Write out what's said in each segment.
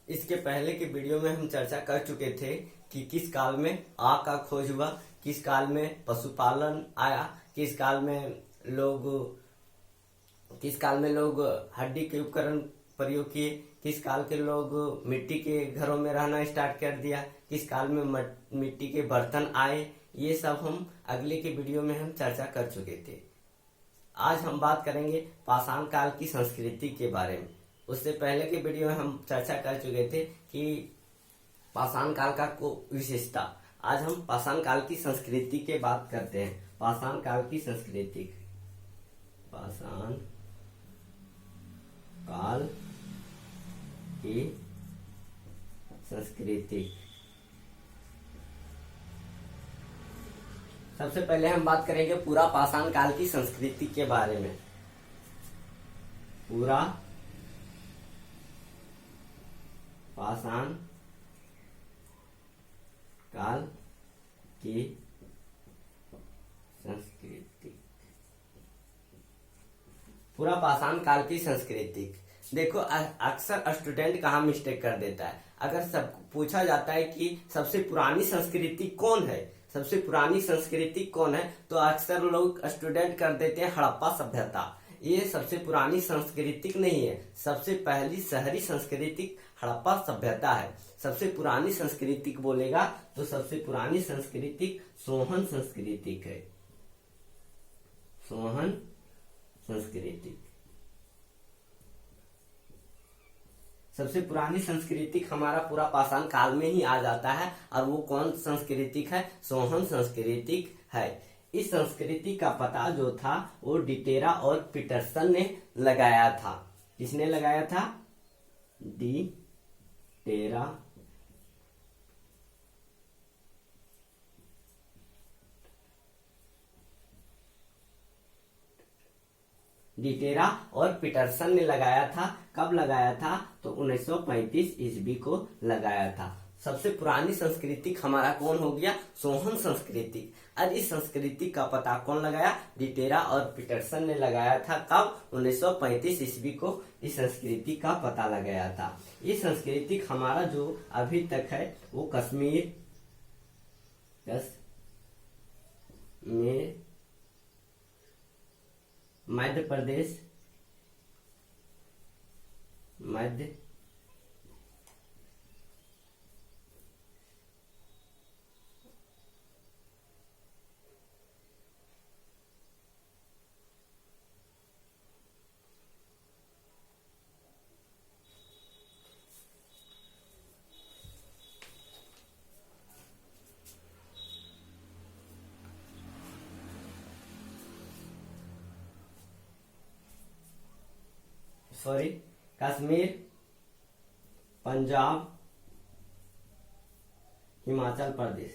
इसके पहले के वीडियो में हम चर्चा कर चुके थे कि किस काल में आग का खोज हुआ, किस काल में पशुपालन आया, किस काल में लोग हड्डी के उपकरण प्रयोग किए, किस काल के लोग मिट्टी के घरों में रहना स्टार्ट कर दिया, किस काल में मिट्टी के बर्तन आए। ये सब हम अगले के वीडियो में हम चर्चा कर चुके थे। आज हम बात करेंगे पाषाण काल की संस्कृति के बारे में। उससे पहले के वीडियो में हम चर्चा कर चुके थे कि पाषाण काल का विशेषता। आज हम पाषाण काल की संस्कृति के बात करते हैं। पाषाण काल की संस्कृति, पाषाण काल की संस्कृति। सबसे पहले हम बात करेंगे पूरा पाषाण काल की संस्कृति के बारे में। पूरा पाषाण काल की संस्कृति। पूरा पाषाण काल की संस्कृति। देखो, अक्सर स्टूडेंट कहाँ मिस्टेक कर देता है। अगर सब पूछा जाता है कि सबसे पुरानी संस्कृति कौन है, सबसे पुरानी संस्कृति कौन है, तो अक्सर लोग स्टूडेंट कर देते हैं हड़प्पा सभ्यता। ये सबसे पुरानी संस्कृति नहीं है। सबसे पहली शहरी संस्कृति हड़प्पा सभ्यता है। सबसे पुरानी संस्कृति बोलेगा तो सबसे पुरानी संस्कृति सोहन संस्कृति है। सोहन संस्कृति सबसे पुरानी संस्कृति हमारा पूरा पाषाण काल में ही आ जाता है। और वो कौन संस्कृति है? सोहन संस्कृति है। इस संस्कृति का पता जो था वो डिटेरा और पीटरसन ने लगाया था। किसने लगाया था? डिटेरा और पीटरसन ने लगाया था। कब लगाया था? तो 1935 ईस्वी को लगाया था। सबसे पुरानी संस्कृति हमारा कौन हो गया? सोहन संस्कृति। और इस संस्कृति का पता कौन लगाया? डिटेरा और पीटरसन ने लगाया था। कब? 1935 ईस्वी को इस संस्कृति का पता लगाया था। इस संस्कृति हमारा जो अभी तक है वो कश्मीर मध्य प्रदेश, कश्मीर, पंजाब, हिमाचल प्रदेश।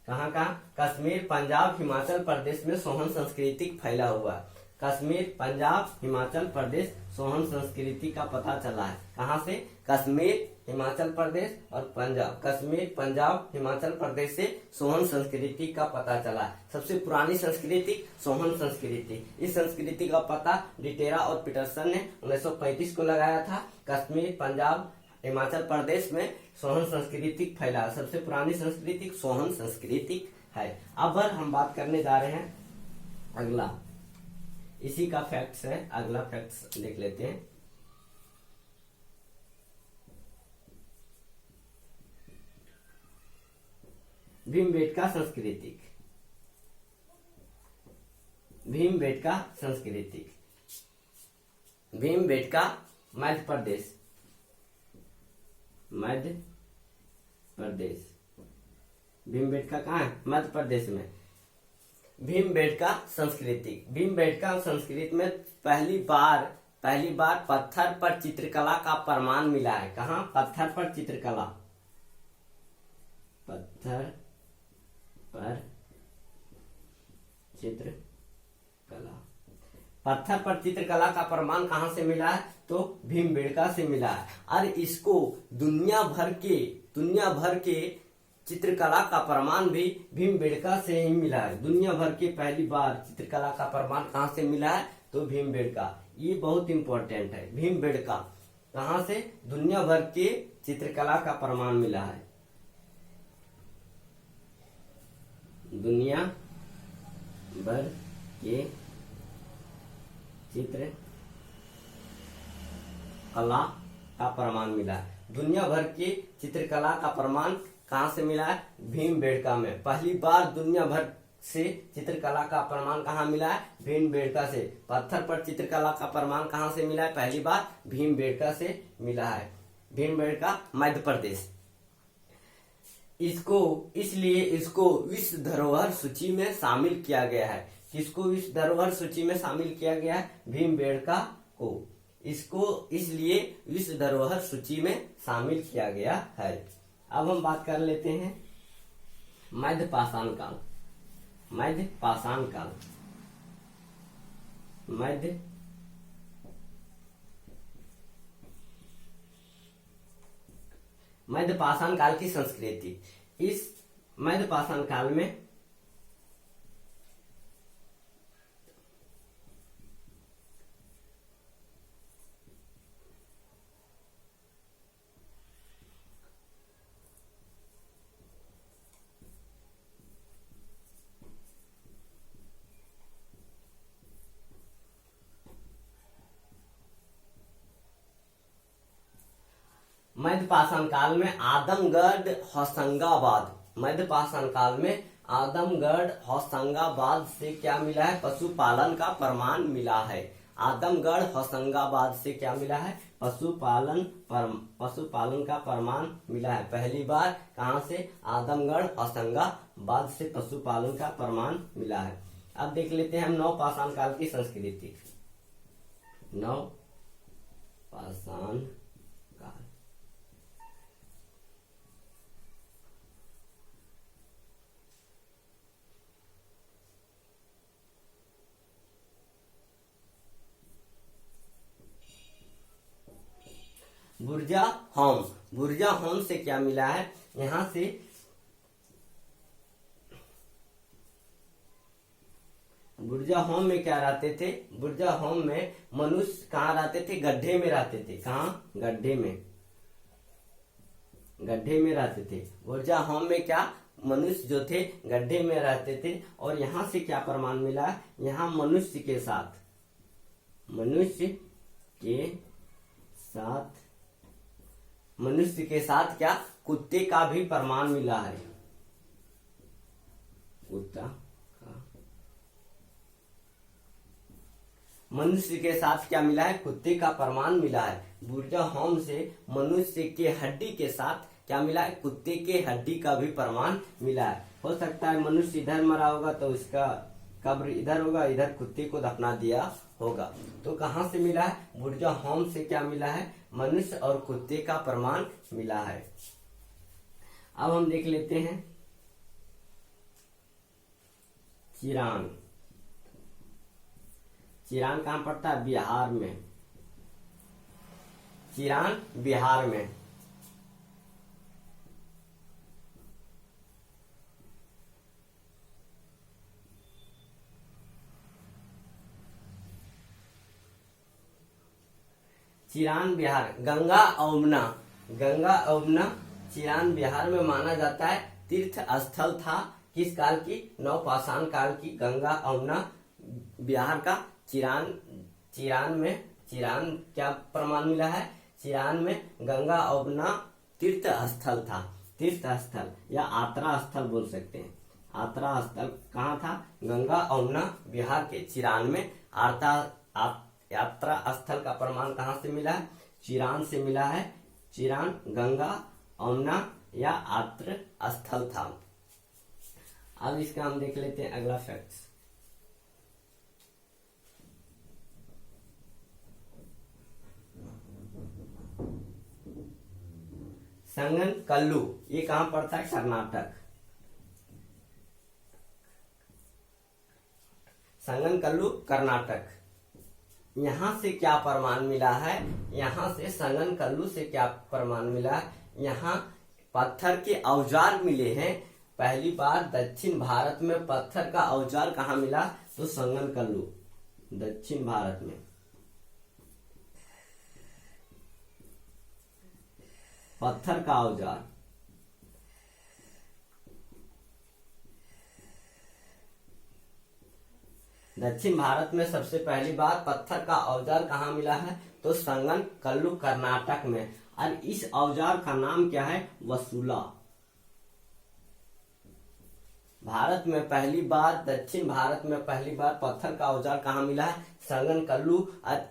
कहाँ का? कश्मीर, पंजाब, हिमाचल प्रदेश में सोहन संस्कृति फैला हुआ है। कश्मीर, पंजाब, हिमाचल प्रदेश सोहन संस्कृति का पता चला है। कहाँ से? कश्मीर, हिमाचल प्रदेश और पंजाब। कश्मीर, पंजाब, हिमाचल प्रदेश से सोहन संस्कृति का पता चला है। सबसे पुरानी संस्कृति सोहन संस्कृति। इस संस्कृति का पता डिटेरा और पीटरसन ने 1935 को लगाया था। कश्मीर, पंजाब, हिमाचल प्रदेश में सोहन संस्कृति फैला। सबसे पुरानी संस्कृति सोहन संस्कृति है। अब हम बात करने जा रहे हैं अगला, इसी का फैक्ट्स है। अगला फैक्ट्स देख लेते हैं। भीमबेटका संस्कृति। भीमबेटका संस्कृति। भीमबेटका मध्य प्रदेश, भीमबेटका कहाँ है? मध्य प्रदेश में। भीमबेटका संस्कृति। भीमबेटका संस्कृति में पहली बार पत्थर पर चित्रकला का प्रमाण मिला है। कहाँ? पत्थर पर चित्रकला। पत्थर पर चित्रकला का प्रमाण कहाँ से मिला है? तो भीमबेटका से मिला है। और इसको दुनिया भर के चित्रकला का प्रमाण भी भीमबेडका से ही मिला है। दुनिया भर के पहली बार चित्रकला का प्रमाण कहाँ से मिला है? तो भीमबेडका। ये बहुत इंपॉर्टेंट है। भीमबेडका कहाँ से? दुनिया भर के चित्रकला का प्रमाण मिला है। दुनिया भर के चित्रकला का प्रमाण मिला है। दुनिया भर के चित्रकला का प्रमाण कहाँ से मिला है? भीमबेडका में। पहली बार दुनिया भर से चित्रकला का प्रमाण कहाँ मिला है? भीमबेडका से। पत्थर पर चित्रकला का प्रमाण कहाँ से मिला है? पहली बार भीमबेडका से मिला है। भीमबेडका मध्य प्रदेश। इसलिए इसको विश्व धरोहर सूची में शामिल किया गया है। किसको विश्व धरोहर सूची में शामिल किया गया है? भीमबेडका को। इसको इसलिए विश्व धरोहर सूची में शामिल किया गया है। अब हम बात कर लेते हैं मध्य पाषाण काल। मध्य पाषाण काल। मध्य पाषाण काल की संस्कृति। इस मध्य पाषाण काल में मध्य पाषाण काल में आदमगढ़ होशंगाबाद। मध्य पाषाण काल में आदमगढ़ होशंगाबाद से क्या मिला है? पशुपालन का प्रमाण मिला है। आदमगढ़ होशंगाबाद से क्या मिला है? पशुपालन का प्रमाण मिला है। पहली बार कहां से? आदमगढ़ होशंगाबाद से पशुपालन का प्रमाण मिला है। अब देख लेते हैं हम नव पाषाण काल की संस्कृति। नव पाषाण काल। बुरजा होम से क्या मिला है? यहां से बुरजा होम में क्या रहते थे? बुरजा होम में मनुष्य कहाँ रहते थे? गड्ढे में रहते थे। कहाँ? गड्ढे में रहते थे। बुरजा होम में क्या मनुष्य जो थे गड्ढे में रहते थे। और यहाँ से क्या प्रमाण मिला? यहाँ मनुष्य के साथ क्या कुत्ते का भी प्रमाण मिला है। मनुष्य के साथ क्या मिला है? कुत्ते का प्रमाण मिला है। बुरजा होम से मनुष्य के हड्डी के साथ क्या मिला है? कुत्ते के हड्डी का भी प्रमाण मिला है। हो सकता है मनुष्य इधर मरा होगा तो उसका कब्र इधर होगा, इधर कुत्ते को दफना दिया होगा। तो कहां से मिला है? बुरजा होम से क्या मिला है? मनुष्य और कुत्ते का प्रमाण मिला है। अब हम देख लेते हैं चिरान। चिरान कहां पड़ता है? बिहार में। चिरान बिहार में। चिरान बिहार। गंगा यमुना चिरान बिहार में माना जाता है। तीर्थ स्थल था किस काल की? नव पाषाण काल की। गंगा यमुना बिहार का चिरान क्या प्रमाण मिला है? चिरान में गंगा यमुना तीर्थ स्थल था। तीर्थ स्थल या यात्रा स्थल बोल सकते हैं। यात्रा स्थल कहाँ था? गंगा यमुना बिहार के चिरान में। यात्रा स्थल का प्रमाण कहाँ से मिला है? चिरान से मिला है। चिरान गंगा यमुना या यात्रा स्थल था। अब इसका हम देख लेते हैं अगला फैक्ट। संगनकल्लू ये कहां पड़ता है? कर्नाटक। संगनकल्लू कर्नाटक। यहां से क्या प्रमाण मिला है? यहां से संगनकल्लू से क्या प्रमाण मिला? यहाँ पत्थर के औजार मिले हैं। पहली बार दक्षिण भारत में पत्थर का औजार कहाँ मिला? तो संगनकल्लू, दक्षिण भारत में पत्थर का औजार। दक्षिण भारत में सबसे पहली बार पत्थर का औजार कहाँ मिला है? तो संगनकल्लू, कर्नाटक में। और इस औजार का नाम क्या है? वसूला। भारत में पहली बार, दक्षिण भारत में पहली बार पत्थर का औजार कहाँ मिला है? संगनकल्लू। और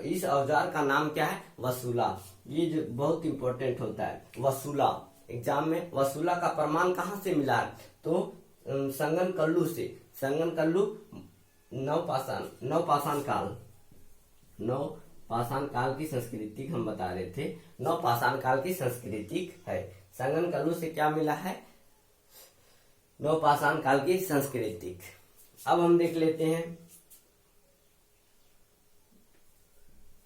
इस औजार का नाम क्या है? वसूला। ये जो बहुत इंपॉर्टेंट होता है, वसूला। एग्जाम में वसूला का प्रमाण कहाँ से मिला है? तो संगनकल्लू से। संगनकल्लू नवपाषाण काल की संस्कृति हम बता रहे थे। नवपाषाण काल की संस्कृति है। संगनकल्लू से क्या मिला है? नवपाषाण काल की संस्कृति। अब हम देख लेते हैं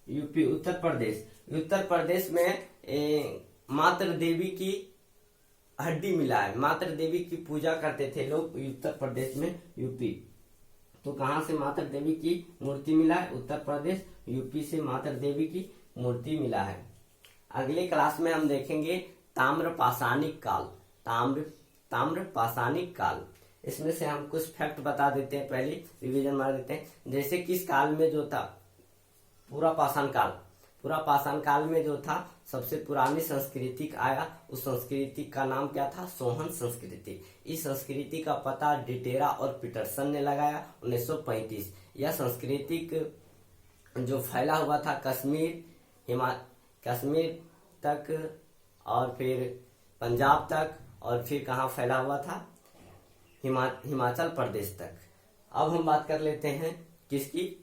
यूपी, उत्तर प्रदेश। उत्तर प्रदेश में मातृ देवी की हड्डी मिला है। मातृ देवी की पूजा करते थे लोग उत्तर प्रदेश में, यूपी। तो कहां से मातृ देवी की मूर्ति मिला है? उत्तर प्रदेश, यूपी से मातृ देवी की मूर्ति मिला है। अगले क्लास में हम देखेंगे ताम्रपाषाणिक काल। ताम्रपाषाणिक काल, इसमें से हम कुछ फैक्ट बता देते हैं, पहले रिवीजन मार देते हैं। जैसे किस काल में जो था पूरा पाषाण काल में जो था सबसे पुरानी संस्कृति आया, उस संस्कृति का नाम क्या था? सोहन संस्कृति। इस संस्कृति का पता डिटेरा और पीटरसन ने लगाया 1935। यह सांस्कृतिक जो फैला हुआ था कश्मीर तक और फिर पंजाब तक और फिर कहाँ फैला हुआ था? हिमाचल प्रदेश तक। अब हम बात कर लेते हैं किसकी?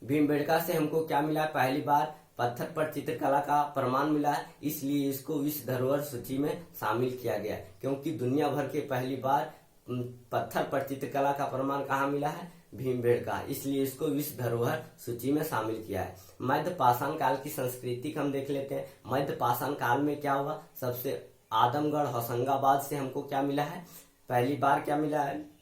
भीमबेटका से हमको क्या मिला? पहली बार पत्थर पर चित्रकला का प्रमाण मिला है, इसलिए इसको विश्व धरोहर सूची में शामिल किया गया, क्योंकि दुनिया भर के पहली बार पत्थर पर चित्रकला का प्रमाण कहाँ मिला है? भीमबेटका, इसलिए इसको विश्व धरोहर सूची में शामिल किया है। मध्य पाषाण काल की संस्कृति हम देख लेते हैं। मध्य पाषाण काल में क्या हुआ? सबसे आदमगढ़ होशंगाबाद से हमको क्या मिला है? पहली बार क्या मिला है?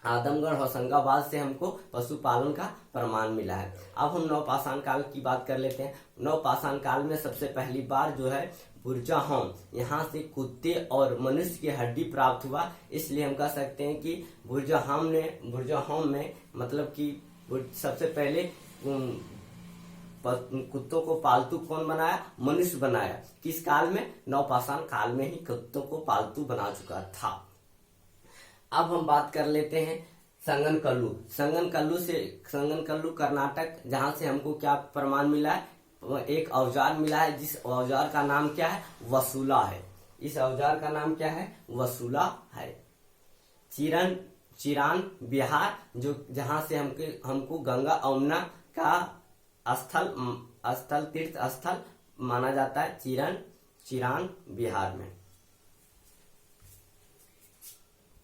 आदमगढ़ होशंगाबाद से हमको पशुपालन का प्रमाण मिला है। अब हम नवपाषाण काल की बात कर लेते हैं। नवपाषाण काल में सबसे पहली बार जो है बुर्जाहोम, यहाँ से कुत्ते और मनुष्य की हड्डी प्राप्त हुआ, इसलिए हम कह सकते हैं कि बुर्जाहोम में मतलब कि सबसे पहले कुत्तों को पालतू कौन बनाया? मनुष्य बनाया। किस काल में? नवपाषाण काल में ही कुत्तों को पालतू बना चुका था। अब हम बात कर लेते हैं संगनकल्लू कर्नाटक, जहां से हमको क्या प्रमाण मिला है? एक औजार मिला है, जिस औजार का नाम क्या है? वसूला है। इस औजार का नाम क्या है? वसूला है। चिरान बिहार, जो जहां से हमको गंगा यमुना का तीर्थ स्थल माना जाता है, चिरान बिहार में।